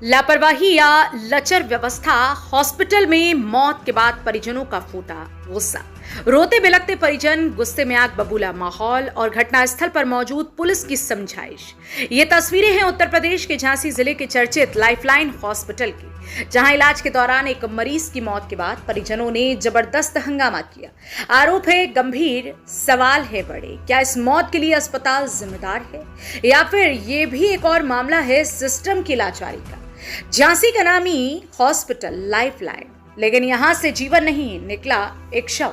लापरवाही या लचर व्यवस्था, हॉस्पिटल में मौत के बाद परिजनों का फूटा गुस्सा। रोते बिलखते परिजन, गुस्से में आग बबूला माहौल और घटनास्थल पर मौजूद पुलिस की समझाइश। ये तस्वीरें हैं उत्तर प्रदेश के झांसी जिले के चर्चित लाइफलाइन हॉस्पिटल की, जहां इलाज के दौरान एक मरीज की मौत के बाद परिजनों ने जबरदस्त हंगामा किया। आरोप है गंभीर, सवाल है बड़े। क्या इस मौत के लिए अस्पताल जिम्मेदार है या फिर ये भी एक और मामला है सिस्टम की लाचारी का? झांसी का नामी हॉस्पिटल लाइफलाइन, लेकिन यहां से जीवन नहीं निकला एक शव।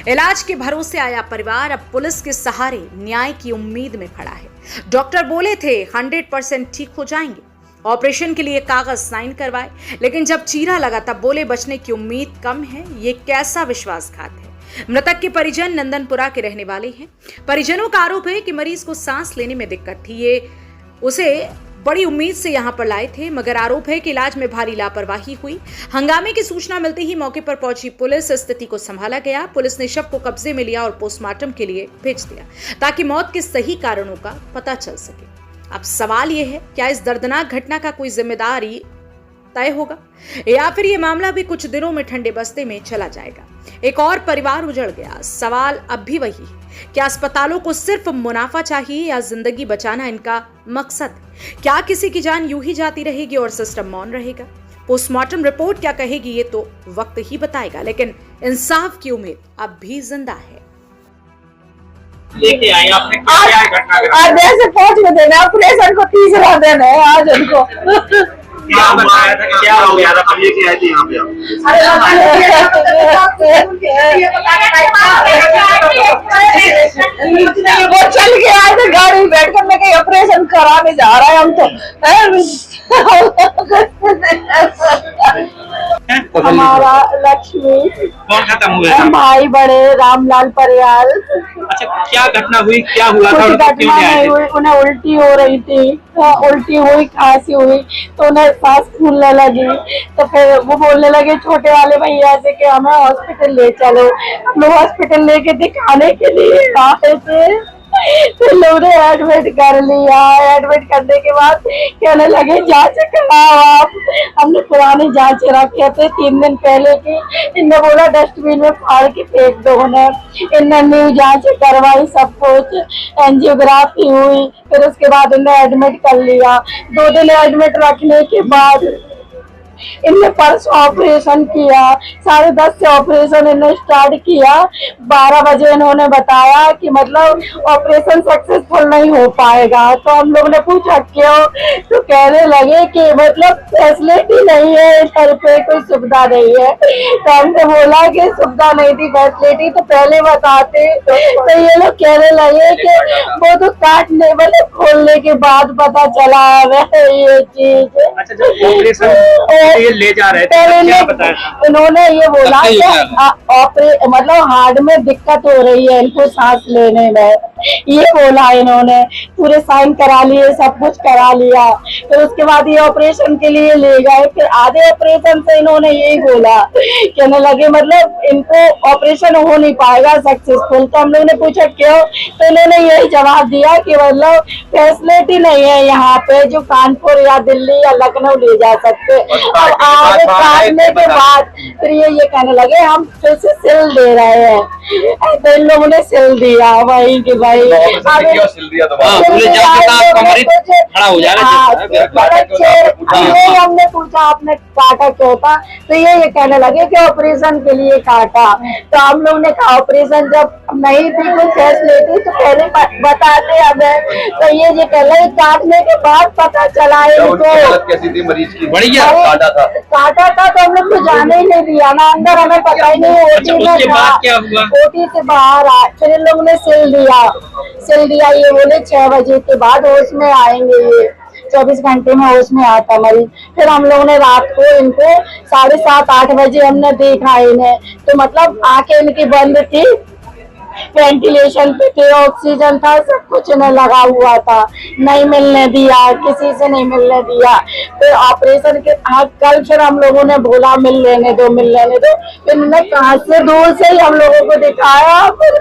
इलाज के भरोसे आया परिवार अब पुलिस के सहारे न्याय की उम्मीद में खड़ा है। डॉक्टर बोले थे 100% ठीक हो जाएंगे, ऑपरेशन के लिए कागज साइन करवाए, लेकिन जब चीरा लगा तब बोले बचने की उम्मीद कम है। ये कैसा विश्वासघात है? मृतक के परिजन नंदनपुरा के रहने वाले हैं। परिजनों का आरोप है कि मरीज को सांस लेने में दिक्कत थी, ये उसे बड़ी उम्मीद से यहां पर लाए थे, मगर आरोप है कि इलाज में भारी लापरवाही हुई। हंगामे की सूचना मिलते ही मौके पर पहुंची पुलिस, स्थिति को संभाला गया। पुलिस ने शव को कब्जे में लिया और पोस्टमार्टम के लिए भेज दिया ताकि मौत के सही कारणों का पता चल सके। अब सवाल यह है, क्या इस दर्दनाक घटना का कोई जिम्मेदारी तय होगा या फिर यह मामला भी कुछ दिनों में ठंडे बस्ते में चला जाएगा? एक और परिवार उजड़ गया। सवाल अब भी वही है, क्या अस्पतालों को सिर्फ मुनाफा चाहिए या जिंदगी बचाना इनका मकसद? क्या किसी की जान यूं ही जाती रहेगी और सिस्टम मौन रहेगा? पोस्टमार्टम रिपोर्ट क्या कहेगी ये तो वक्त ही बताएगा, लेकिन इंसाफ की उम्मीद अब भी जिंदा है। लेके आए आपने, क्या है घटना? आज ऐसे पहुंच में देना, ऑपरेशन को तीसरा दिन है आज उनको। क्या बताया था, क्या हो गया था, कब लेके आए थे यहाँ पे आप? वो चल के आए थे गाड़ी में बैठ कर, मैं कहीं ऑपरेशन कराने जा रहा है हम तो। हमारा लक्ष्मी कौन खत्म हुआ था? भाई बड़े रामलाल परियाल। अच्छा, क्या घटना हुई, क्या हुआ था? कुछ घटना नहीं हुई, उन्हें उल्टी हो रही थी, उल्टी हुई, खांसी हुई तो उन्हें सांस फूलने लगी। तो फिर वो बोलने लगे छोटे वाले भैया से कि हमें हॉस्पिटल ले चलो। हम लोग हॉस्पिटल लेके दिखाने के लिए आए थे, तो लोग ने एडमिट कर लिया। एडमिट करने के बाद कहने लगे जांच कराओ आप। हमने पुरानी जांच रखे थे 3 दिन पहले की, इनने बोला डस्टबिन में फाड़ के फेंक दो उन्हें। इनने न्यू जांच करवाई, सब कुछ एंजियोग्राफी हुई, फिर उसके बाद इन्हें एडमिट कर लिया। 2 दिन एडमिट रखने के बाद इनने परसों ऑपरेशन किया। 10:30 से ऑपरेशन इन्होंने स्टार्ट किया। 12 बजे इन्होंने बताया कि मतलब ऑपरेशन सक्सेसफुल नहीं हो पाएगा। तो हम लोग ने पूछा क्यों, तो कहने लगे कि मतलब फैसिलिटी नहीं है, घर पे कोई सुविधा नहीं है। तो हमने बोला कि सुविधा नहीं थी, फैसिलिटी तो पहले बताते। तो ये लोग कहने लगे कि वो तो काटने मतलब खोलने के बाद पता चला ये चीज। अच्छा, जब ऑपरेशन ये ले जा रहे थे क्या बताया था? इन्होंने ये बोला कि मतलब हार्ट में दिक्कत हो रही है इनको सांस लेने में, ये बोला इन्होंने। पूरे साइन करा लिए, सब कुछ करा लिया। फिर उसके बाद ये ऑपरेशन के लिए ले गए। फिर आधे ऑपरेशन से इन्होंने यही बोला, कहने लगे मतलब इनको ऑपरेशन हो नहीं पाएगा सक्सेसफुल। तो हम लोग ने पूछा क्यों, तो इन्होंने यही जवाब दिया कि मतलब फैसिलिटी नहीं है यहाँ पे जो कानपुर या दिल्ली या लखनऊ ले जा सकते। अब आगे काटने के बाद फिर ये कहने लगे हम फिर से सिल दे रहे हैं। तो इन लोगों ने सिल दिया वहीं के भाई। हमने पूछा आपने काटा क्यों था, तो ये कहने लगे कि ऑपरेशन के लिए काटा। तो हम लोग ने कहा ऑपरेशन जब नहीं थी कोई फैसिलिटी तो पहले बताते हमें। तो ये कह रहे काटने के बाद पता चला इनको मरीज की काटा था। तो हम लोग को जाने ही नहीं दिया ना अंदर, हमें पता ही नहीं। ओटी से बाहर आए, फिर इन लोगों ने सिल दिया। ये बोले 6 बजे के बाद होश में आएंगे, ये 24 घंटे में होश में आता मरीज। फिर हम लोगों ने रात को इनको 7:30-8 बजे हमने देखा इन्हें, तो मतलब आंखें इनकी बंद थी, वेंटिलेशन पे थे, ऑक्सीजन था, सब कुछ इन्हें लगा हुआ था। नहीं मिलने दिया, किसी से नहीं मिलने दिया। फिर ऑपरेशन के कल फिर हम लोगों ने बोला मिल लेने दो। फिर इन्होंने कहाँ से दूर से ही हम लोगों को दिखाया, फिर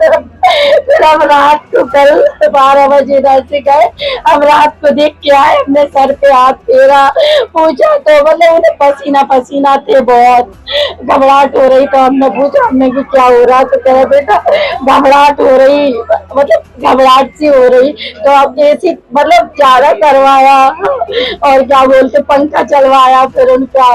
फिर हम रात को कल 12 बजे इधर से गए, हम रात को देख के आए, हमने सर पे हाथ फेरा, पूछा तो मतलब उन्हें पसीना पसीना थे, बहुत घबराहट हो रही। तो हमने पूछा हमने कि क्या हो रहा, तो कह रहे बेटा घबराहट हो रही, मतलब घबराहट सी हो रही। तो अब ऐसी मतलब ज्यादा करवाया और क्या बोलते पंखा चलवाया, फिर उनका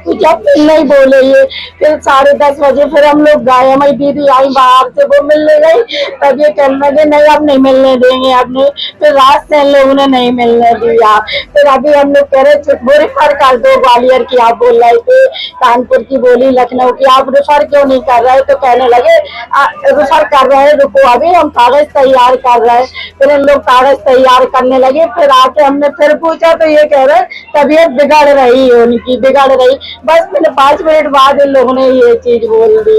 कुछ अब नहीं बोले ये। फिर 10:30 बजे फिर हम लोग गए, हमारी दीदी आई बाहर से, वो मिलने गई, तब ये कहने लगे नहीं अब नहीं मिलने देंगे, अब नहीं। फिर रात से इन लोगों ने नहीं मिलने दिया। फिर अभी हम लोग कह रहे वो रेफर कर दो, ग्वालियर की आप बोल रहे थे, कानपुर की बोली, लखनऊ की, आप रेफर क्यों नहीं कर रहे? तो कहने लगे रेफर कर रहे हैं, रुको अभी हम कागज तैयार कर रहे हैं। फिर इन लोग कागज तैयार करने लगे, फिर आके हमने फिर पूछा तो ये कह रहे तबीयत बिगड़ रही है उनकी, बिगड़ रही। बस मैंने 5 मिनट बाद इन लोगों ने ये चीज बोल दी।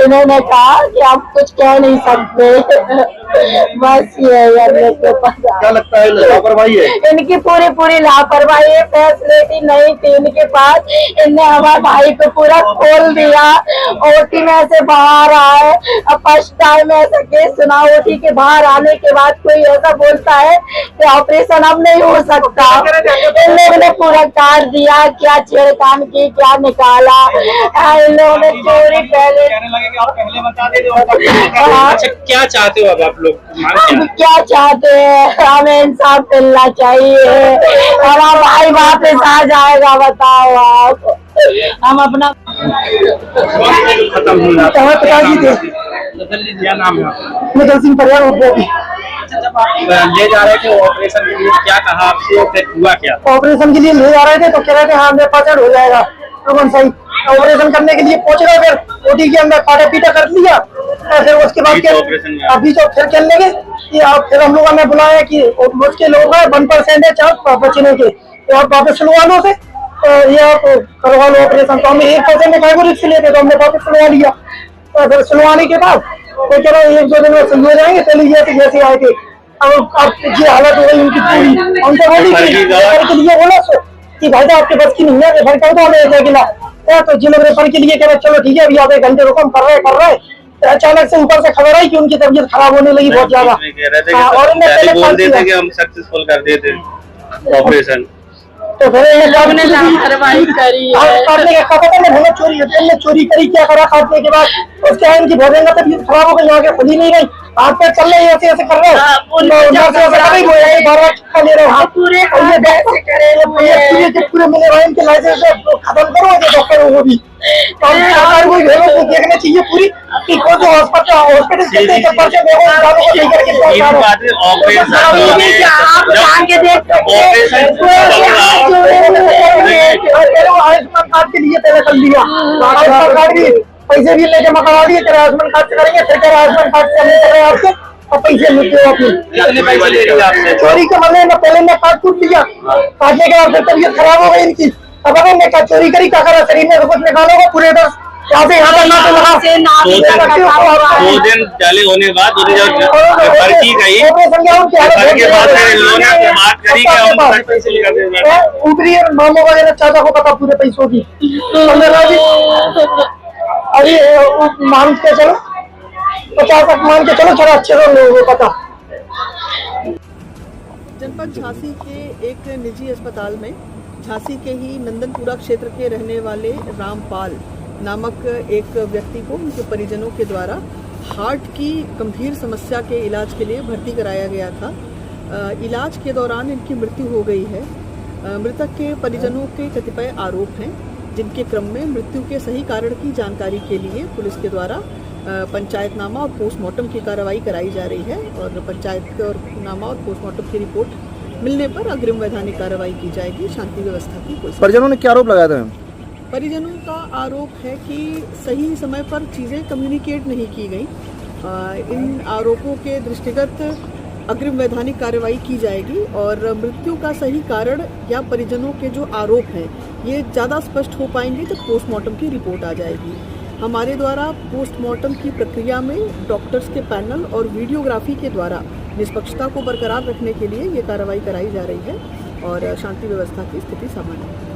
इन्होंने कहा कि आप कुछ कह नहीं सकते। बस ये हम लोग को पता। क्या लगता है लापरवाही है? इनकी पूरी पूरी लापरवाही है, फैसिलिटी नहीं थी इनके पास। इनने हमारे भाई को पूरा खोल दिया, ओटी में से बाहर आए। अब फर्स्ट टाइम ऐसा केस सुना, ओटी के बाहर आने के बाद कोई ऐसा बोलता है कि ऑपरेशन अब नहीं हो सकता। इन लोगों ने पूरा काट दिया, क्या छेड़खान की, क्या निकाला। इन लोगों ने चोरी पहले अच्छा क्या चाहते हो अब आप लोग? हम क्या चाहते हैं, हमें इंसाफ मिलना चाहिए, हमारा भाई वापस आ जाएगा। बताओ आप, हम अपना खत्म हुआ पिताजी थे, क्या नाम है? मुदल सिंह परिवार हो गया। जब आप ले जा रहे थे ऑपरेशन के लिए, क्या कहा आपसे, फिर हुआ क्या? ऑपरेशन के लिए ले जा रहे थे तो कह रहे थे हाँ 100% हो जाएगा, तो सही ऑपरेशन करने के लिए पहुंच गए। फिर ओटी के अंदर फाटा पीटा कर लिया, और फिर उसके बाद अभी जो फिर चलने गए कि फिर हम लोगों ने बुलाया कि मुझके लोग 1% है चांस बचने के, तो आप वापस सुनवा लो से, ये आप करवा लो ऑपरेशन। तो हमें 1% का रिस्क लेते, तो हमने वापस सुनवा लिया। तो फिर सुनवाने के बाद तो चलो 1-2 दिन में सही हो जाएंगे, चले जैसे आए थे। अब ये हालत हो गई उनकी पूरी, उनसे बोली के लिए बोला कि भाई साहब आपके बस की नहीं है, रेफर कर दो हमें एक गिला। तो जिन लोग रेफर के लिए कह रहे चलो ठीक है अभी आप 1 घंटे रुको, हम कर रहे तो अचानक से ऊपर से खबर आई कि उनकी तबीयत खराब होने लगी बहुत ज्यादा। और बोल देते कि हम सक्सेसफुल कर देते ऑपरेशन, तो फिर हमने लापरवाही करी है। काटने का पता नहीं हमें चोरी है, चोरी करी क्या करा काटने के बाद। उसके बाद इनकी भोजन का तबीयत खराब हो गई, यहाँ के खुली नहीं गई, हाथ पे चल रहे ऐसे ऐसे कर रहे पूरे मिले भाई इनके लाइसेंस खत्म करो डॉक्टरों को भी। सरकार को देखना चाहिए पूरी कि कौन सा हॉस्पिटल आयुष्मान कार्ड के लिए पहले कर लिया, आयुष्मान कार्ड भी पैसे भी लेके मकड़ा दिए, तेरे आयुष्मान कार्ड से करेंगे, फिर तेरे आयुष्मान कार्ड से कर रहे हैं आपसे और पैसे लेते हो अपने चोरी के मामले में। पहले मैं कार्ड टूट लिया, काटने के बाद तबीयत खराब हो गई इनकी। अब अगर मैं चोरी करी क्या करा, शरीर में कुछ निकालोगा पूरे 10 दो दिन पहले होने के बाद रेफर की गई, रेफर के बाद बात करी कि हम पैसे लेकर ऊपरी मामों वगैरह चाचा को पता पूरे पैसों की। अभी मान के चलो 50 तक मान के चलो, चलो अच्छे लोगों को पता। जनपद झांसी के एक निजी अस्पताल में झांसी के ही नंदनपुरा क्षेत्र के रहने वाले रामपाल नामक एक व्यक्ति को उनके परिजनों के द्वारा हार्ट की गंभीर समस्या के इलाज के लिए भर्ती कराया गया था। इलाज के दौरान इनकी मृत्यु हो गई है। मृतक के परिजनों के कतिपय आरोप हैं, जिनके क्रम में मृत्यु के सही कारण की जानकारी के लिए पुलिस के द्वारा पंचायतनामा और पोस्टमार्टम की कार्रवाई कराई जा रही है और पंचायतनामा और पोस्टमार्टम की रिपोर्ट मिलने पर अग्रिम वैधानिक कार्रवाई की जाएगी। शांति व्यवस्था की पुलिस। परिजनों ने क्या आरोप लगाया था? परिजनों का आरोप है कि सही समय पर चीज़ें कम्युनिकेट नहीं की गई। इन आरोपों के दृष्टिगत अग्रिम वैधानिक कार्रवाई की जाएगी और मृत्यु का सही कारण या परिजनों के जो आरोप हैं ये ज़्यादा स्पष्ट हो पाएंगे जब पोस्टमार्टम की रिपोर्ट आ जाएगी। हमारे द्वारा पोस्टमार्टम की प्रक्रिया में डॉक्टर्स के पैनल और वीडियोग्राफी के द्वारा निष्पक्षता को बरकरार रखने के लिए ये कार्रवाई कराई जा रही है और शांति व्यवस्था की स्थिति सामान्य है।